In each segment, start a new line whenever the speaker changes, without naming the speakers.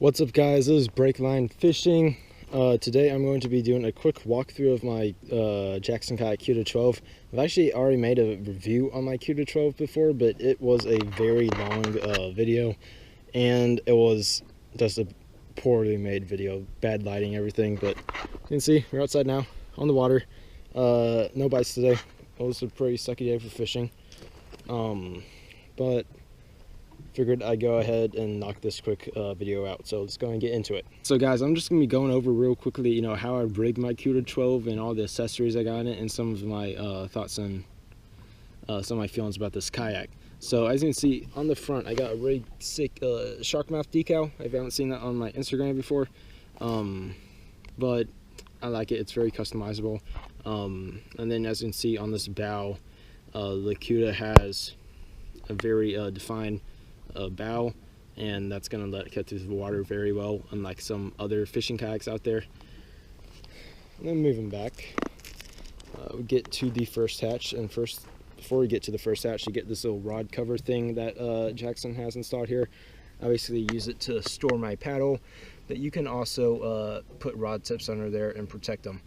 What's up, guys? This is Breakline Fishing. Today I'm going to be doing a quick walkthrough of my Jackson Kayak Cuda 12. I've actually already made a review on my Cuda 12 before, but it was a very long video, and it was just a poorly made video, bad lighting, everything. But you can see we're outside now on the water. No bites today. It was a pretty sucky day for fishing, but figured I'd go ahead and knock this quick video out. So let's go and get into it. So guys, I'm just gonna be going over real quickly, how I rigged my Cuda 12 and all the accessories I got in it, and some of my thoughts and some of my feelings about this kayak. So as you can see on the front, I got a really sick shark mouth decal. I haven't seen that on my Instagram before, but I like it. It's very customizable. And then as you can see on this bow, the Cuda has a very defined bow, and that's gonna let it cut through the water very well, unlike some other fishing kayaks out there. And then moving back, we get to the first hatch, and before we get to the first hatch, you get this little rod cover thing that Jackson has installed here. I basically use it to store my paddle, but you can also put rod tips under there and protect them,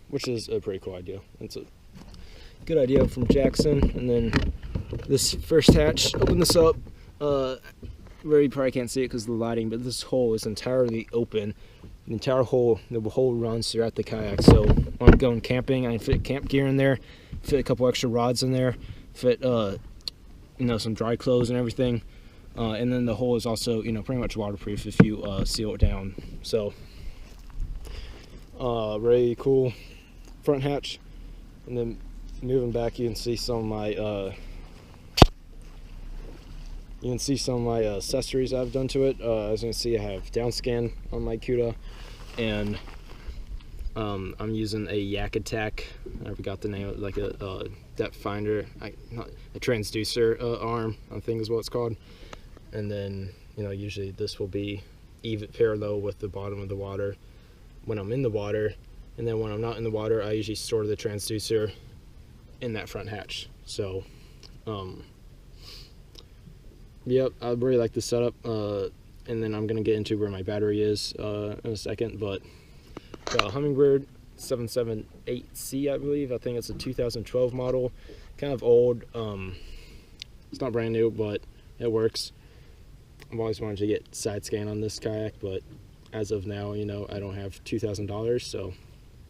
which is a pretty cool idea. It's a good idea from Jackson. And then this first hatch, open this up. You probably can't see it because of the lighting, but this hole is entirely open. The entire hole, the hole runs throughout the kayak. So when I'm going camping, I can fit camp gear in there, fit a couple extra rods in there, fit some dry clothes and everything. And then the hole is also pretty much waterproof if you seal it down. So very cool front hatch. And then moving back, you can see some of my accessories I've done to it. As you can see, I have down scan on my Cuda, and I'm using a Yak Attack. I forgot the name of it, like a depth finder, a transducer arm, I think is what it's called. And then usually this will be even parallel with the bottom of the water when I'm in the water, and then when I'm not in the water, I usually store the transducer in that front hatch. So yep, I really like this setup, and then I'm gonna get into where my battery is in a second. But Hummingbird 778C, I believe. I think it's a 2012 model, kind of old. It's not brand new, but it works. I've always wanted to get side scan on this kayak, but as of now, I don't have $2,000, so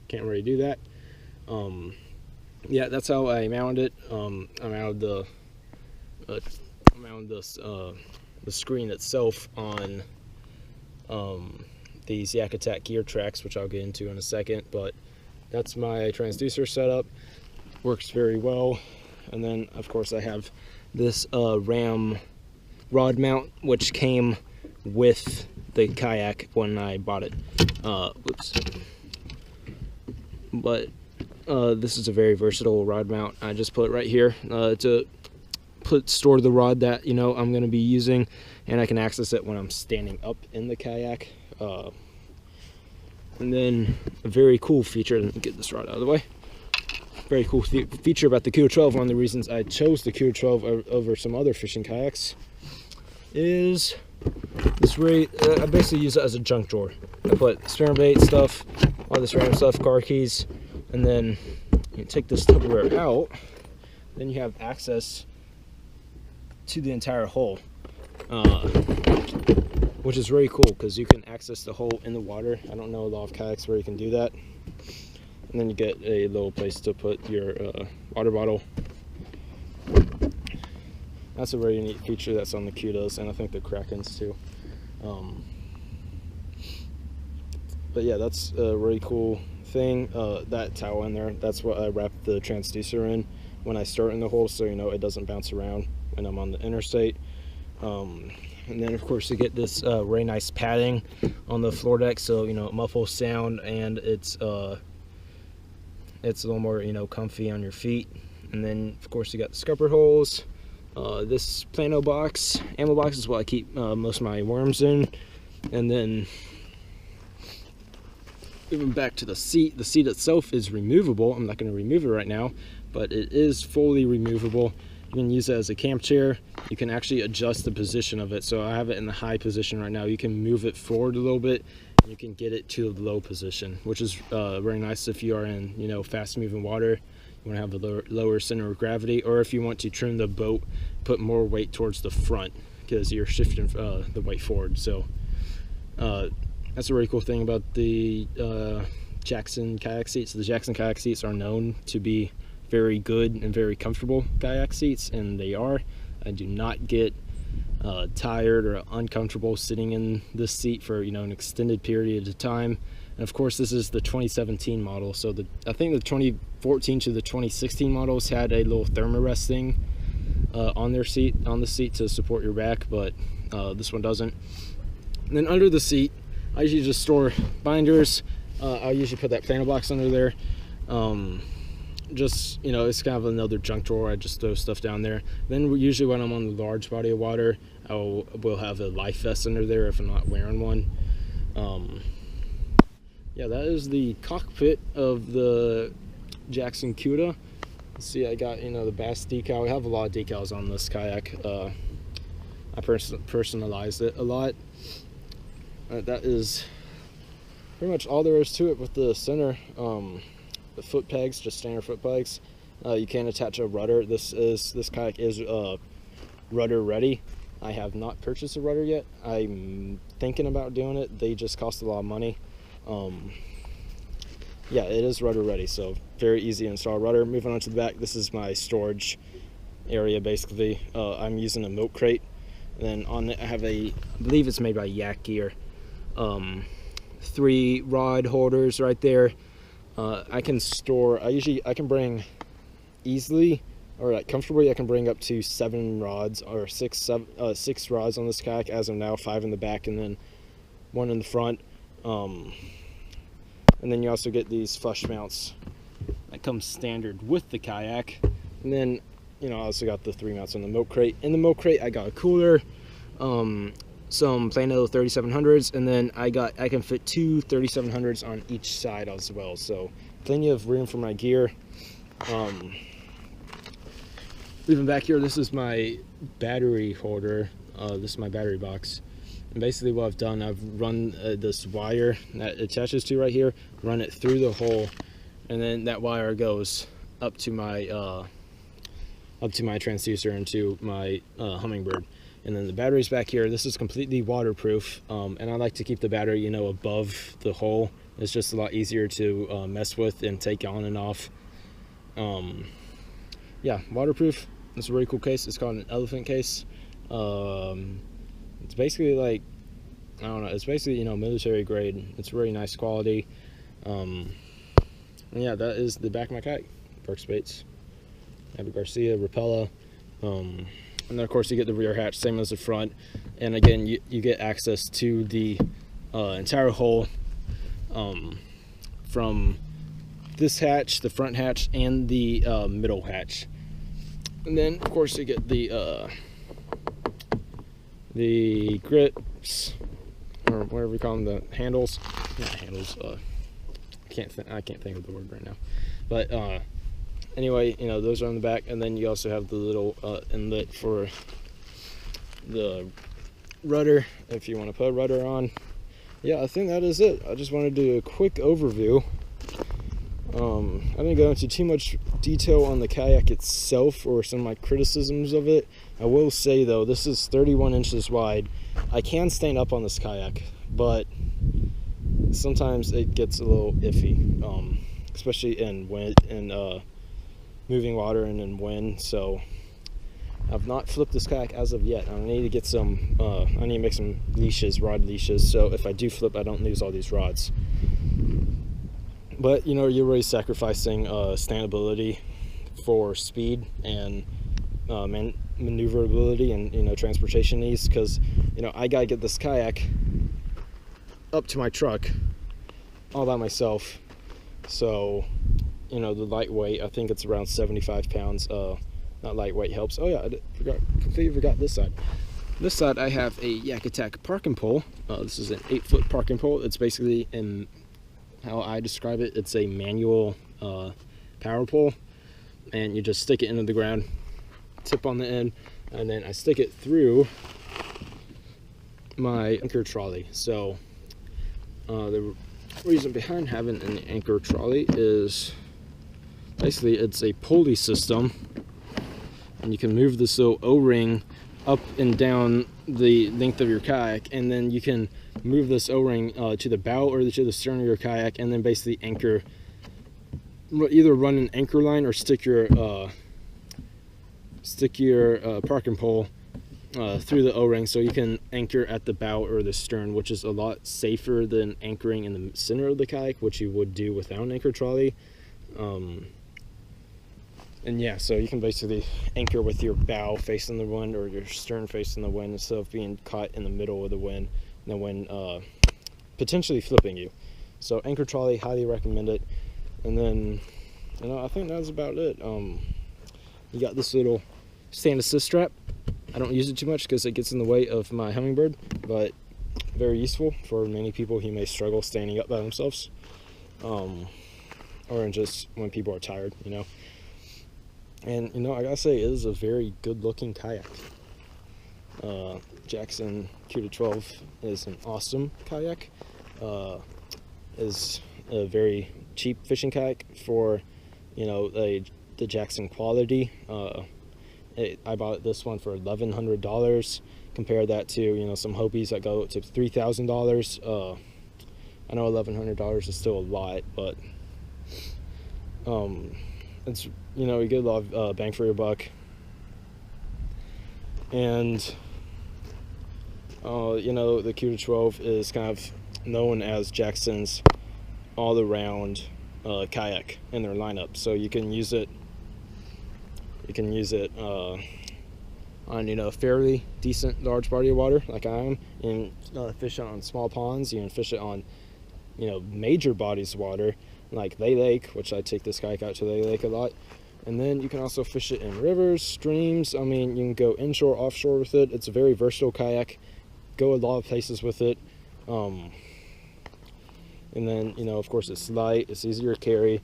can't really do that. Yeah, that's how I mounted it. I mounted the screen itself on these Yak Attack gear tracks, which I'll get into in a second. But that's my transducer setup. Works very well. And then of course I have this Ram rod mount, which came with the kayak when I bought it. But this is a very versatile rod mount. I just put it right here to store the rod that I'm going to be using, and I can access it when I'm standing up in the kayak. And then a very cool feature, let me get this rod out of the way. Very cool feature about the Cuda 12, one of the reasons I chose the Cuda 12 over some other fishing kayaks, is this I basically use it as a junk drawer. I put spinnerbait stuff, all this random stuff, car keys, and then you take this Tupperware out, then you have access to the entire hole, which is really cool because you can access the hole in the water. I don't know a lot of kayaks where you can do that. And then you get a little place to put your water bottle. That's a very neat feature that's on the Cudas, and I think the Krakens too. But yeah, that's a really cool thing. That towel in there, that's what I wrap the transducer in when I start in the hole, so it doesn't bounce around when I'm on the interstate. And then of course you get this really nice padding on the floor deck, so it muffles sound, and it's a little more comfy on your feet. And then of course you got the scupper holes. This ammo box is what I keep most of my worms in. And then moving back to the seat itself is removable. I'm not going to remove it right now, but it is fully removable. You can use it as a camp chair. You can actually adjust the position of it. So I have it in the high position right now. You can move it forward a little bit. You can get it to the low position, which is very nice if you are in, you know, fast moving water. You want to have a lower center of gravity, or if you want to trim the boat, put more weight towards the front because you're shifting the weight forward. So that's a really cool thing about the Jackson kayak seats. The Jackson kayak seats are known to be very good and very comfortable kayak seats, and they are. I do not get tired or uncomfortable sitting in this seat for, you know, an extended period of time. And of course, this is the 2017 model, so I think the 2014 to the 2016 models had a little thermarest thing on the seat to support your back, but this one doesn't. And then under the seat, I usually just store binders. I usually put that planter box under there. Just, you know, it's kind of another junk drawer. I just throw stuff down there. Then usually when I'm on the large body of water, we'll have a life vest under there if I'm not wearing one. Yeah, that is the cockpit of the Jackson Cuda. See, I got, you know, the bass decal. I have a lot of decals on this kayak. I personalized it a lot. That is pretty much all there is to it with the center. The foot pegs, just standard foot pegs. You can attach a rudder. This kayak is rudder ready. I have not purchased a rudder yet. I'm thinking about doing it. They just cost a lot of money. Yeah, it is rudder ready, so very easy to install rudder. Moving on to the back, this is my storage area basically. I'm using a milk crate. And then on it I have I believe it's made by Yak Gear. 3 rod holders right there. I can bring easily, or like comfortably, I can bring up to 7 rods or 6 rods on this kayak as of now, 5 in the back and then 1 in the front. And then you also get these flush mounts that come standard with the kayak. And then, you know, I also got the 3 mounts on the milk crate. In the milk crate, I got a cooler, some Plano 3700s, and then I can fit 2 3700s on each side as well. So plenty of room for my gear. Leaving back here, this is my battery holder. This is my battery box. And basically what I've done, I've run this wire that attaches to right here, run it through the hole, and then that wire goes up to my transducer and to my Hummingbird. And then the battery's back here. This is completely waterproof, and I like to keep the battery, you know, above the hole. It's just a lot easier to mess with and take on and off. Yeah, waterproof. It's a really cool case. It's called an elephant case. It's basically like, I don't know, it's basically, you know, military grade. It's really nice quality. And yeah, that is the back of my kayak. Perks baits. I have a Garcia, Rapella. And then of course you get the rear hatch, same as the front. And again, you get access to the entire hull from this hatch, the front hatch, and the middle hatch. And then of course you get the grips, or whatever we call them, the handles. Not handles. I can't think of the word right now. But anyway, you know, those are on the back, and then you also have the little inlet for the rudder if you want to put a rudder on. Yeah, I think that is it. I just wanted to do a quick overview. I didn't go into too much detail on the kayak itself or some of my criticisms of it. I will say though, this is 31 inches wide. I can stand up on this kayak, but sometimes it gets a little iffy, especially in wind and moving water and in wind. So I've not flipped this kayak as of yet. I need to get some, I need to make some leashes, rod leashes, so if I do flip, I don't lose all these rods. But, you know, you're really sacrificing standability for speed and maneuverability and, you know, transportation needs, because, you know, I gotta get this kayak up to my truck all by myself. So, you know, the lightweight, I think it's around 75 pounds. Not lightweight helps. Oh yeah, I completely forgot this side. This side I have a Yak Attack parking pole. This is an 8-foot parking pole. It's basically, in how I describe it, it's a manual power pole, and you just stick it into the ground tip on the end, and then I stick it through my anchor trolley. So the reason behind having an anchor trolley is basically it's a pulley system, and you can move this little O-ring up and down the length of your kayak, and then you can move this O-ring to the bow or to the stern of your kayak, and then basically anchor, either run an anchor line or stick your parking pole through the O-ring, so you can anchor at the bow or the stern, which is a lot safer than anchoring in the center of the kayak, which you would do without an anchor trolley. And yeah, so you can basically anchor with your bow facing the wind or your stern facing the wind, instead of being caught in the middle of the wind and the wind potentially flipping you. So anchor trolley, highly recommend it. And then, you know, I think that's about it. You got this little stand assist strap. I don't use it too much because it gets in the way of my hummingbird, but very useful for many people who may struggle standing up by themselves, or just when people are tired, you know. And, you know, I gotta say, it is a very good looking kayak. Jackson Cuda 12 is an awesome kayak. Is a very cheap fishing kayak for, you know, the Jackson quality. I bought this one for $1,100. Compare that to, you know, some Hopies that go to $3,000. I know $1,100 is still a lot, but it's, you know, you get a lot of bang for your buck. And you know, the Cuda 12 is kind of known as Jackson's all-around kayak in their lineup. So you can use it on, you know, fairly decent large body of water like I am, and fish it on small ponds. You can fish it on, you know, major bodies of water like Lay Lake, which I take this kayak out to Lay Lake a lot. And then you can also fish it in rivers, streams. I mean, you can go inshore, offshore with it. It's a very versatile kayak. Go a lot of places with it. And then, you know, of course, it's light, it's easier to carry.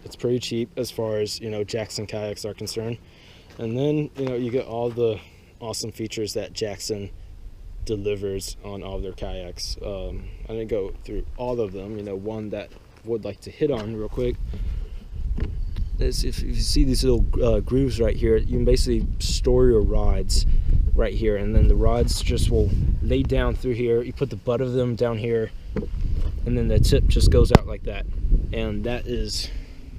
It's pretty cheap as far as, you know, Jackson kayaks are concerned. And then, you know, you get all the awesome features that Jackson delivers on all of their kayaks. I didn't go through all of them. You know, one that I would like to hit on real quick is, if you see these little grooves right here, you can basically store your rods right here, and then the rods just will lay down through here. You put the butt of them down here, and then the tip just goes out like that. And that is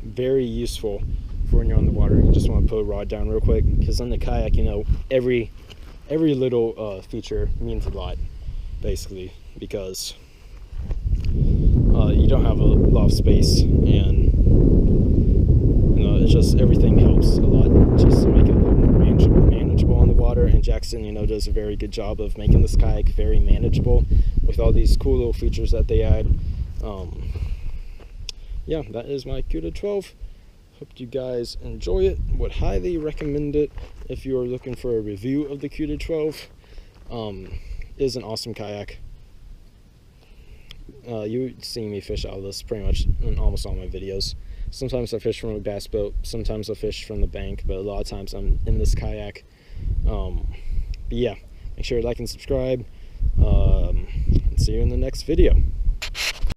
very useful for when you're on the water. You just want to put a rod down real quick, because on the kayak, you know, every little feature means a lot, basically, because you don't have a lot of space, and, you know, it's just, everything helps a lot just to make it a little more manageable on the water. And Jackson, you know, does a very good job of making this kayak very manageable with all these cool little features that they add. Yeah, that is my Cuda 12. Hope you guys enjoy it. Would highly recommend it if you are looking for a review of the Cuda 12. It is an awesome kayak. You see me fish out of this pretty much in almost all my videos. Sometimes I fish from a bass boat, sometimes I fish from the bank, but a lot of times I'm in this kayak. But yeah, make sure to like and subscribe. And see you in the next video.